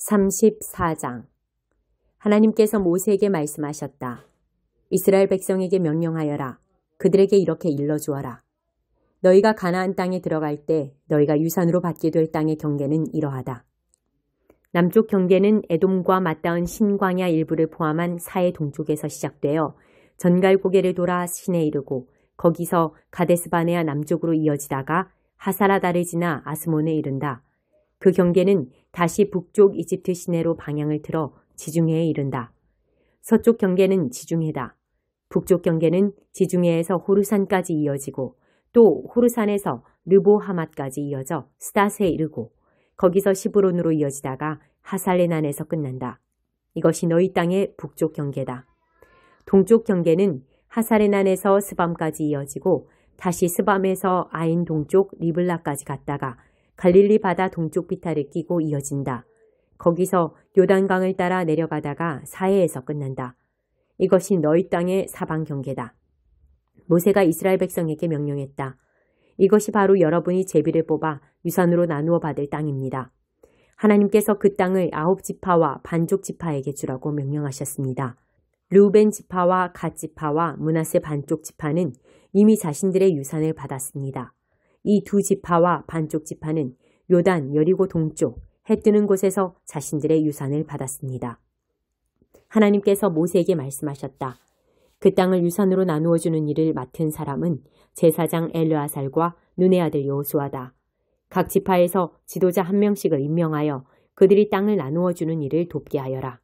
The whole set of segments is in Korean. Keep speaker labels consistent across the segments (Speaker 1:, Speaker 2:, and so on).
Speaker 1: 34장. 하나님께서 모세에게 말씀하셨다. 이스라엘 백성에게 명령하여라. 그들에게 이렇게 일러주어라. 너희가 가나안 땅에 들어갈 때 너희가 유산으로 받게 될 땅의 경계는 이러하다. 남쪽 경계는 에돔과 맞닿은 신광야 일부를 포함한 사해 동쪽에서 시작되어 전갈 고개를 돌아 신에 이르고 거기서 가데스바네아 남쪽으로 이어지다가 하사라다를 지나 아스몬에 이른다. 그 경계는 다시 북쪽 이집트 시내로 방향을 틀어 지중해에 이른다. 서쪽 경계는 지중해다. 북쪽 경계는 지중해에서 호르산까지 이어지고 또 호르산에서 르보하맛까지 이어져 스닷에 이르고 거기서 시브론으로 이어지다가 하살레난에서 끝난다. 이것이 너희 땅의 북쪽 경계다. 동쪽 경계는 하살레난에서 스밤까지 이어지고 다시 스밤에서 아인 동쪽 리블라까지 갔다가 갈릴리 바다 동쪽 비탈을 끼고 이어진다. 거기서 요단강을 따라 내려가다가 사해에서 끝난다. 이것이 너희 땅의 사방 경계다. 모세가 이스라엘 백성에게 명령했다. 이것이 바로 여러분이 제비를 뽑아 유산으로 나누어 받을 땅입니다. 하나님께서 그 땅을 9지파와 반쪽 지파에게 주라고 명령하셨습니다. 르우벤 지파와 갓 지파와 므낫세 반쪽 지파는 이미 자신들의 유산을 받았습니다. 이 두 지파와 반쪽 지파는 요단 여리고 동쪽 해 뜨는 곳에서 자신들의 유산을 받았습니다. 하나님께서 모세에게 말씀하셨다. 그 땅을 유산으로 나누어 주는 일을 맡은 사람은 제사장 엘르아살과 눈의 아들 여호수아다. 각 지파에서 지도자 한 명씩을 임명하여 그들이 땅을 나누어 주는 일을 돕게 하여라.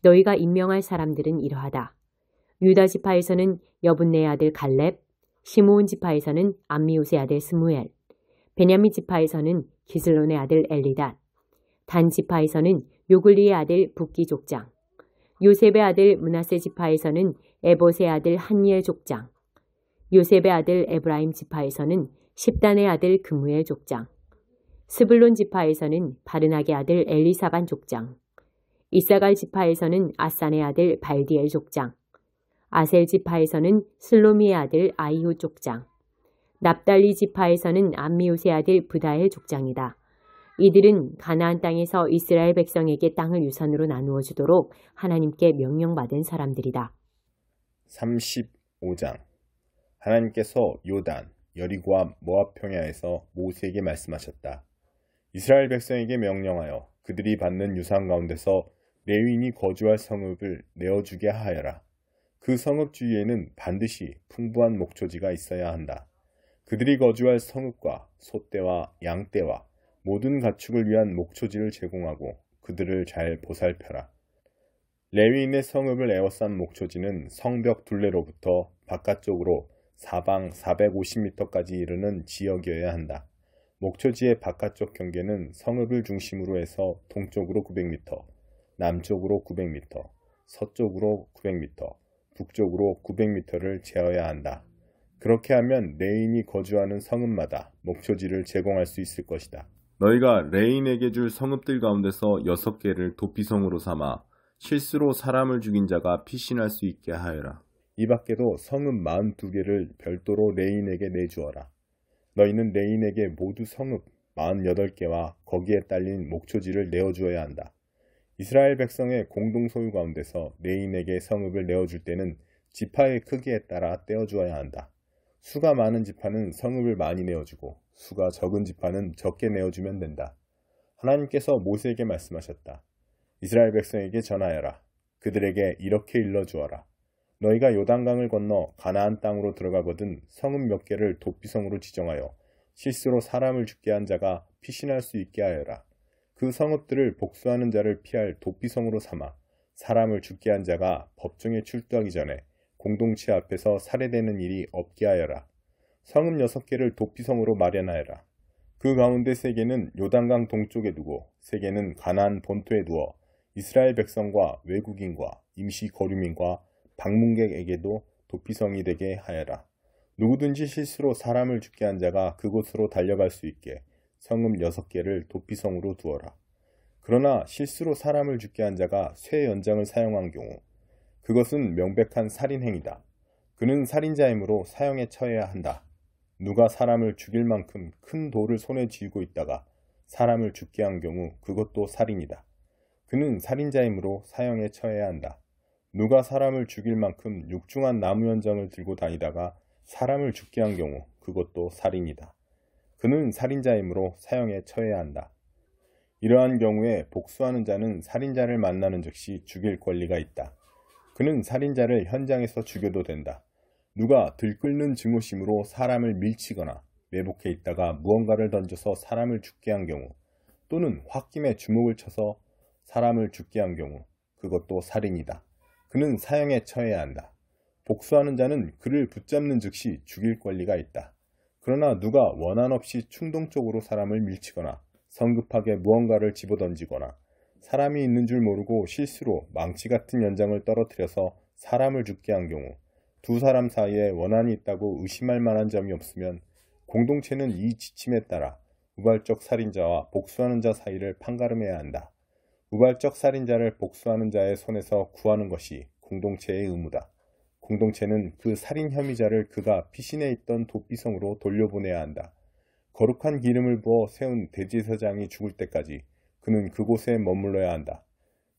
Speaker 1: 너희가 임명할 사람들은 이러하다. 유다 지파에서는 여분네의 아들 갈렙, 시므온 지파에서는 암미우스의 아들 스무엘, 베냐민 지파에서는 기슬론의 아들 엘리닷, 단 지파에서는 요글리의 아들 붓기 족장, 요셉의 아들 므낫세 지파에서는 에봇의 아들 한니엘 족장, 요셉의 아들 에브라임 지파에서는 십단의 아들 그무엘 족장, 스불론 지파에서는 바르낙의 아들 엘리사반 족장, 이사갈 지파에서는 아산의 아들 발디엘 족장, 아셀 지파에서는 슬로미의 아들 아이후 족장, 납달리 지파에서는 암미우스의 아들 브다엘 족장이다. 이들은 가나안 땅에서 이스라엘 백성에게 땅을 유산으로 나누어 주도록 하나님께 명령받은 사람들이다.
Speaker 2: 35장. 하나님께서 요단, 여리고와 모압 평야에서 모세에게 말씀하셨다. 이스라엘 백성에게 명령하여 그들이 받는 유산 가운데서 레위인이 거주할 성읍을 내어주게 하여라. 그 성읍 주위에는 반드시 풍부한 목초지가 있어야 한다. 그들이 거주할 성읍과 소떼와 양떼와 모든 가축을 위한 목초지를 제공하고 그들을 잘 보살펴라. 레위인의 성읍을 에워싼 목초지는 성벽 둘레로부터 바깥쪽으로 사방 450m까지 이르는 지역이어야 한다. 목초지의 바깥쪽 경계는 성읍을 중심으로 해서 동쪽으로 900m, 남쪽으로 900m, 서쪽으로 900m, 북쪽으로 900m를 재어야 한다. 그렇게 하면 레인이 거주하는 성읍마다 목초지를 제공할 수 있을 것이다. 너희가 레인에게 줄 성읍들 가운데서 6개를 도피성으로 삼아 실수로 사람을 죽인 자가 피신할 수 있게 하여라. 이 밖에도 성읍 42개를 별도로 레인에게 내주어라. 너희는 레인에게 모두 성읍 48개와 거기에 딸린 목초지를 내어주어야 한다. 이스라엘 백성의 공동 소유 가운데서 레인에게 성읍을 내어줄 때는 지파의 크기에 따라 떼어주어야 한다. 수가 많은 지파는 성읍을 많이 내어주고 수가 적은 지파는 적게 내어주면 된다. 하나님께서 모세에게 말씀하셨다. 이스라엘 백성에게 전하여라. 그들에게 이렇게 일러주어라. 너희가 요단강을 건너 가나안 땅으로 들어가거든 성읍 몇 개를 도피성으로 지정하여 실수로 사람을 죽게 한 자가 피신할 수 있게 하여라. 그 성읍들을 복수하는 자를 피할 도피성으로 삼아 사람을 죽게 한 자가 법정에 출두하기 전에 공동체 앞에서 살해되는 일이 없게 하여라. 성읍 6개를 도피성으로 마련하여라. 그 가운데 3개는 요단강 동쪽에 두고 3개는 가나안 본토에 두어 이스라엘 백성과 외국인과 임시 거류민과 방문객에게도 도피성이 되게 하여라. 누구든지 실수로 사람을 죽게 한 자가 그곳으로 달려갈 수 있게 성읍 6개를 도피성으로 두어라. 그러나 실수로 사람을 죽게 한 자가 쇠 연장을 사용한 경우 그것은 명백한 살인행위다. 그는 살인자이므로 사형에 처해야 한다. 누가 사람을 죽일 만큼 큰 돌을 손에 쥐고 있다가 사람을 죽게 한 경우 그것도 살인이다. 그는 살인자이므로 사형에 처해야 한다. 누가 사람을 죽일 만큼 육중한 나무 연장을 들고 다니다가 사람을 죽게 한 경우 그것도 살인이다. 그는 살인자이므로 사형에 처해야 한다. 이러한 경우에 복수하는 자는 살인자를 만나는 즉시 죽일 권리가 있다. 그는 살인자를 현장에서 죽여도 된다. 누가 들끓는 증오심으로 사람을 밀치거나 매복해 있다가 무언가를 던져서 사람을 죽게 한 경우, 또는 홧김에 주먹을 쳐서 사람을 죽게 한 경우 그것도 살인이다. 그는 사형에 처해야 한다. 복수하는 자는 그를 붙잡는 즉시 죽일 권리가 있다. 그러나 누가 원한 없이 충동적으로 사람을 밀치거나 성급하게 무언가를 집어던지거나 사람이 있는 줄 모르고 실수로 망치 같은 연장을 떨어뜨려서 사람을 죽게 한 경우, 두 사람 사이에 원한이 있다고 의심할 만한 점이 없으면 공동체는 이 지침에 따라 우발적 살인자와 복수하는 자 사이를 판가름해야 한다. 우발적 살인자를 복수하는 자의 손에서 구하는 것이 공동체의 의무다. 공동체는 그 살인 혐의자를 그가 피신해 있던 도피성으로 돌려보내야 한다. 거룩한 기름을 부어 세운 대제사장이 죽을 때까지 그는 그곳에 머물러야 한다.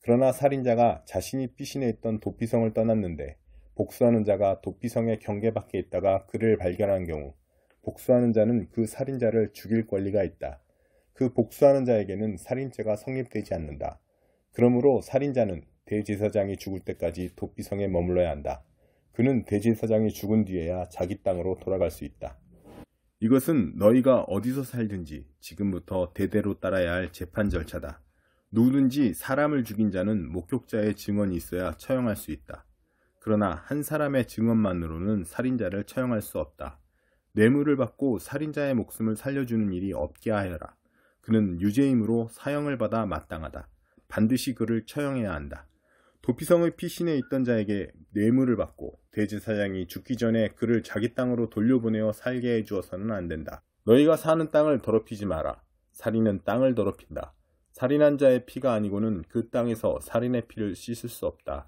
Speaker 2: 그러나 살인자가 자신이 피신해 있던 도피성을 떠났는데 복수하는 자가 도피성의 경계 밖에 있다가 그를 발견한 경우, 복수하는 자는 그 살인자를 죽일 권리가 있다. 그 복수하는 자에게는 살인죄가 성립되지 않는다. 그러므로 살인자는 대제사장이 죽을 때까지 도피성에 머물러야 한다. 그는 대제사장이 죽은 뒤에야 자기 땅으로 돌아갈 수 있다. 이것은 너희가 어디서 살든지 지금부터 대대로 따라야 할 재판 절차다. 누구든지 사람을 죽인 자는 목격자의 증언이 있어야 처형할 수 있다. 그러나 한 사람의 증언만으로는 살인자를 처형할 수 없다. 뇌물을 받고 살인자의 목숨을 살려주는 일이 없게 하여라. 그는 유죄이므로 사형을 받아 마땅하다. 반드시 그를 처형해야 한다. 도피성의 피신해 있던 자에게 뇌물을 받고 대제사장이 죽기 전에 그를 자기 땅으로 돌려보내어 살게 해주어서는 안 된다. 너희가 사는 땅을 더럽히지 마라. 살인은 땅을 더럽힌다. 살인한 자의 피가 아니고는 그 땅에서 살인의 피를 씻을 수 없다.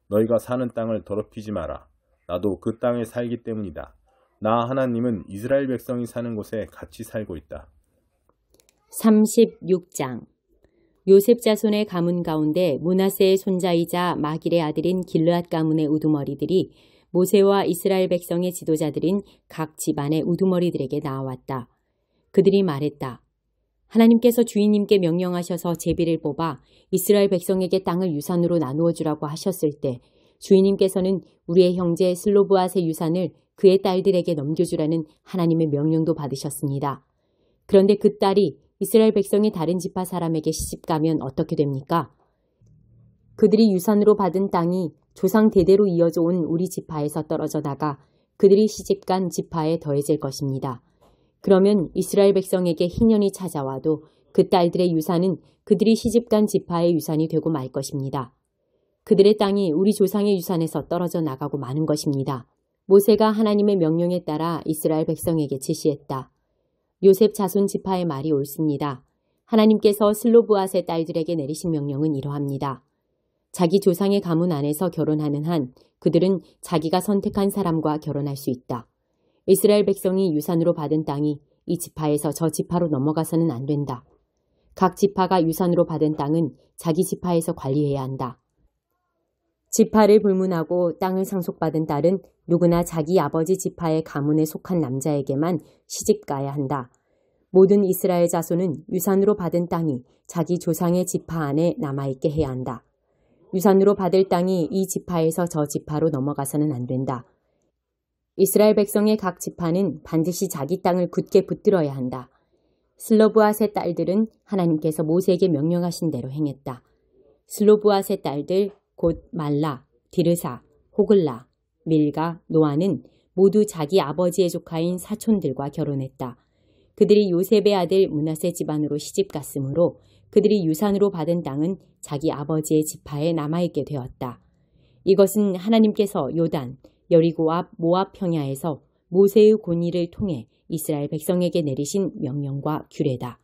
Speaker 2: 너희가 사는 땅을 더럽히지 마라. 나도 그 땅에 살기 때문이다. 나 하나님은 이스라엘 백성이 사는 곳에 같이 살고 있다.
Speaker 1: 36장. 요셉 자손의 가문 가운데 므낫세의 손자이자 마길의 아들인 길르앗 가문의 우두머리들이 모세와 이스라엘 백성의 지도자들인 각 집안의 우두머리들에게 나왔다. 그들이 말했다. 하나님께서 주인님께 명령하셔서 제비를 뽑아 이스라엘 백성에게 땅을 유산으로 나누어 주라고 하셨을 때 주인님께서는 우리의 형제 슬로브앗의 유산을 그의 딸들에게 넘겨주라는 하나님의 명령도 받으셨습니다. 그런데 그 딸이 이스라엘 백성의 다른 지파 사람에게 시집가면 어떻게 됩니까? 그들이 유산으로 받은 땅이 조상 대대로 이어져 온 우리 지파에서 떨어져 나가 그들이 시집간 지파에 더해질 것입니다. 그러면 이스라엘 백성에게 희년이 찾아와도 그 딸들의 유산은 그들이 시집간 지파의 유산이 되고 말 것입니다. 그들의 땅이 우리 조상의 유산에서 떨어져 나가고 마는 것입니다. 모세가 하나님의 명령에 따라 이스라엘 백성에게 지시했다. 요셉 자손 지파의 말이 옳습니다. 하나님께서 슬로브앗의 딸들에게 내리신 명령은 이러합니다. 자기 조상의 가문 안에서 결혼하는 한 그들은 자기가 선택한 사람과 결혼할 수 있다. 이스라엘 백성이 유산으로 받은 땅이 이 지파에서 저 지파로 넘어가서는 안 된다. 각 지파가 유산으로 받은 땅은 자기 지파에서 관리해야 한다. 지파를 불문하고 땅을 상속받은 딸은 누구나 자기 아버지 지파의 가문에 속한 남자에게만 시집가야 한다. 모든 이스라엘 자손은 유산으로 받은 땅이 자기 조상의 지파 안에 남아있게 해야 한다. 유산으로 받을 땅이 이 지파에서 저 지파로 넘어가서는 안 된다. 이스라엘 백성의 각 지파는 반드시 자기 땅을 굳게 붙들어야 한다. 슬로브앗의 딸들은 하나님께서 모세에게 명령하신 대로 행했다. 슬로브앗의 딸들 곧 말라, 디르사, 호글라, 밀가, 노아는 모두 자기 아버지의 조카인 사촌들과 결혼했다. 그들이 요셉의 아들 므낫세 집안으로 시집갔으므로 그들이 유산으로 받은 땅은 자기 아버지의 지파에 남아있게 되었다. 이것은 하나님께서 요단, 여리고 앞 모압 평야에서 모세의 권위를 통해 이스라엘 백성에게 내리신 명령과 규례다.